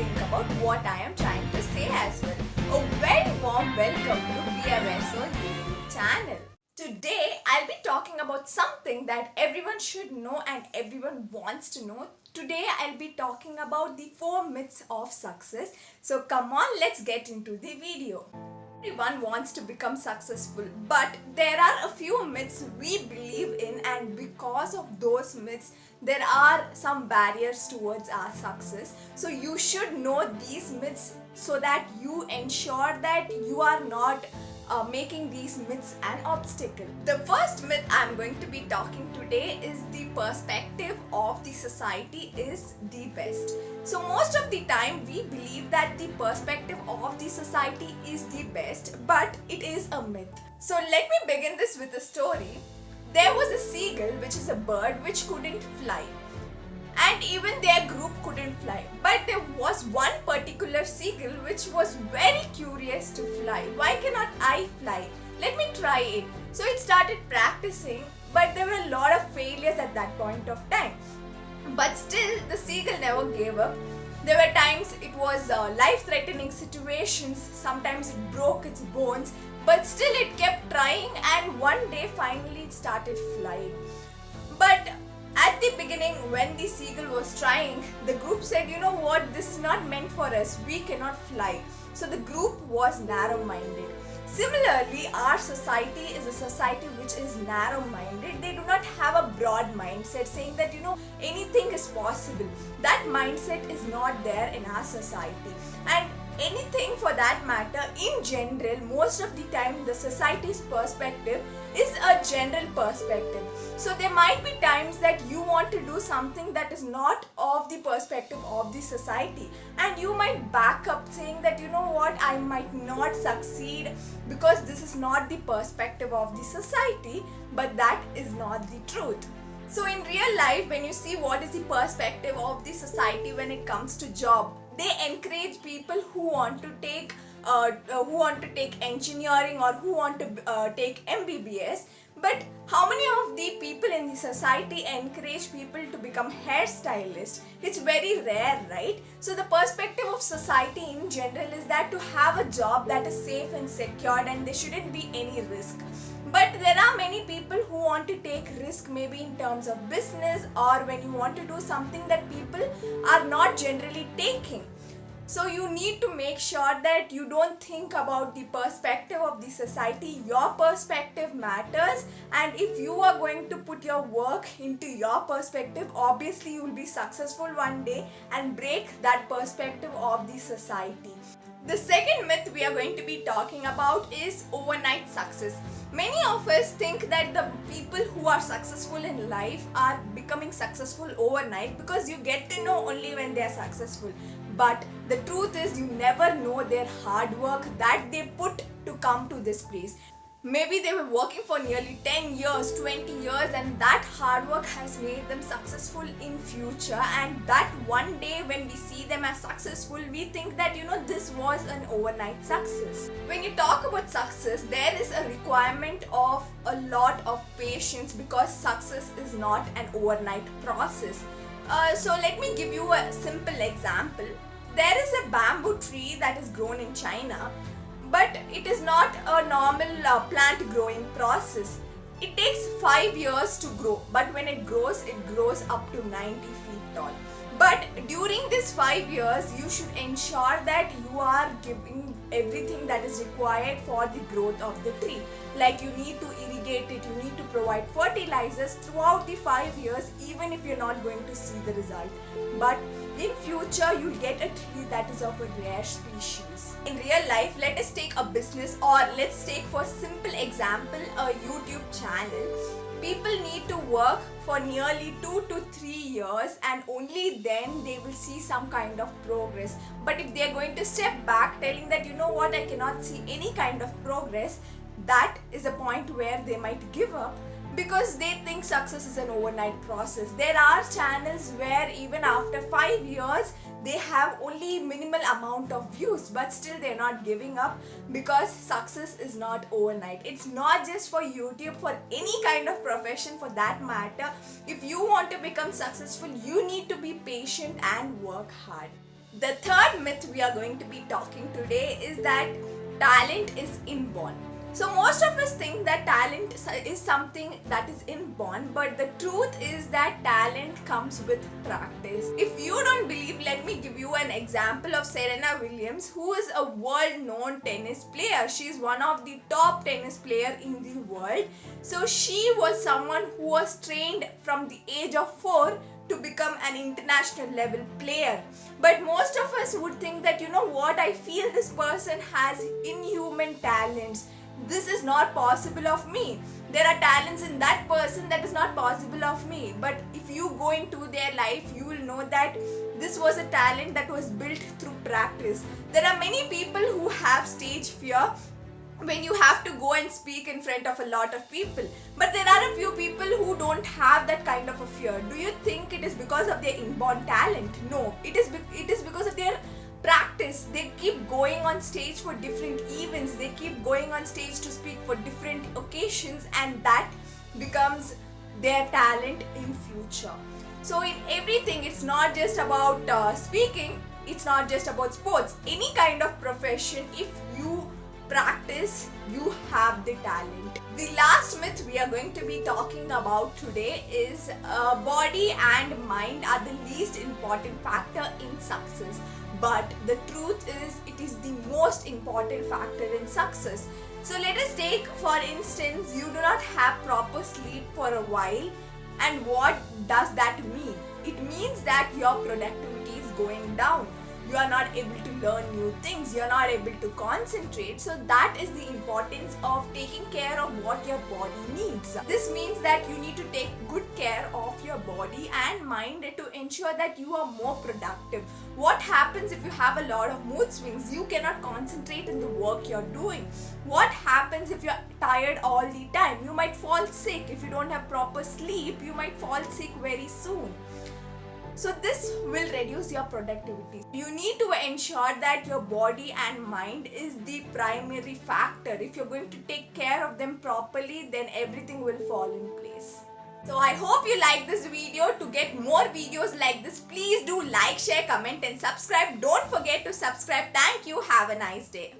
think about what I am trying to say as well. A very warm welcome to BRSO YouTube channel. Today I'll be talking about something that everyone should know and everyone wants to know. Today I'll be talking about the 4 myths of success. So come on, let's get into the video. Everyone wants to become successful, but there are a few myths we believe in, and because of those myths there are some barriers towards our success. So you should know these myths so that you ensure that you are not making these myths an obstacle. The first myth I'm going to be talking today is the perspective of the society is the best. So most of the time we believe that the perspective of the society is the best, but it is a myth. So let me begin this with a story. There was a seagull, which is a bird which couldn't fly, and even their group couldn't fly, but there was one particular seagull which was very curious to fly. Why cannot I fly? Let me try it. So it started practicing, but there were a lot of failures at that point of time. But still the seagull never gave up. There were times it was life-threatening situations, sometimes it broke its bones, but still it kept trying, and one day finally it started flying. But at the beginning, when the seagull was trying, the group said, you know what, this is not meant for us, we cannot fly. So the group was narrow-minded. Similarly, our society is a society which is narrow-minded. They do not have a broad mindset saying that, anything is possible. That mindset is not there in our society. And anything for that matter, in general, most of the time the society's perspective is a general perspective. So there might be times that you want to do something that is not of the perspective of the society, and you might back up saying that, I might not succeed because this is not the perspective of the society, but that is not the truth. So in real life, when you see what is the perspective of the society when it comes to job, they encourage people who want to take engineering or who want to take MBBS. But how many of the people in the society encourage people to become hairstylists? It's very rare, right? So the perspective of society in general is that to have a job that is safe and secured and there shouldn't be any risk. But there are many people who want to take risk, maybe in terms of business or when you want to do something that people are not generally taking. So you need to make sure that you don't think about the perspective of the society. Your perspective matters, and if you are going to put your work into your perspective, obviously you will be successful one day and break that perspective of the society. The second myth we are going to be talking about is overnight success. Many of us think that the people who are successful in life are becoming successful overnight because you get to know only when they are successful. But the truth is, you never know their hard work that they put to come to this place. Maybe they were working for nearly 10 years, 20 years, and that hard work has made them successful in future, and that one day when we see them as successful, we think that this was an overnight success. When you talk about success, there is a requirement of a lot of patience because success is not an overnight process. So let me give you a simple example. There is a bamboo tree that is grown in China, but it is not a normal plant growing process. It takes 5 years to grow, but when it grows up to 90 feet tall. But during these 5 years, you should ensure that you are giving everything that is required for the growth of the tree. Like you need to irrigate it, you need to provide fertilizers throughout the 5 years, even if you're not going to see the result. But in future, you'll get a tree that is of a rare species. In real life, let us take a business, or let's take for simple example a YouTube channel. People need to work for nearly 2 to 3 years, and only then they will see some kind of progress. But if they are going to step back telling that I cannot see any kind of progress, that is a point where they might give up because they think success is an overnight process. There are channels where even after 5 years they have only minimal amount of views, but still they're not giving up because success is not overnight. It's not just for YouTube, for any kind of profession for that matter. If you want to become successful, you need to be patient and work hard. The third myth we are going to be talking today is that talent is inborn. So most of us think that talent is something that is inborn, but the truth is that talent comes with practice. If you don't believe, let me give you an example of Serena Williams, who is a world-known tennis player. She is one of the top tennis player in the world. So she was someone who was trained from the age of 4 to become an international level player. But most of us would think that, you know what, I feel this person has inhuman talents. This is not possible of me. There are talents in that person that is not possible of me. But if you go into their life, you will know that this was a talent that was built through practice. There are many people who have stage fear when you have to go and speak in front of a lot of people. But there are a few people who don't have that kind of a fear. Do you think it is because of their inborn talent? No, it is because of their practice. They keep going on stage for different events. They keep going on stage to speak for different occasions, and that becomes their talent in future. So in everything, it's not just about speaking. It's not just about sports. Any kind of profession, if you practice, you have the talent. The last myth we are going to be talking about today is body and mind are the least important factor in success. But the truth is, it is the most important factor in success. So let us take, for instance, you do not have proper sleep for a while. And what does that mean? It means that your productivity is going down. You are not able to learn new things. You are not able to concentrate. So that is the importance of taking care of what your body needs. This means that you need to take good care of your body and mind to ensure that you are more productive. What happens if you have a lot of mood swings? You cannot concentrate in the work you're doing. What happens if you're tired all the time? You might fall sick. If you don't have proper sleep, you might fall sick very soon. So this will reduce your productivity. You need to ensure that your body and mind is the primary factor. If you're going to take care of them properly, then everything will fall in place. So I hope you like this video. To get more videos like this, please do like, share, comment and subscribe. Don't forget to subscribe. Thank you. Have a nice day.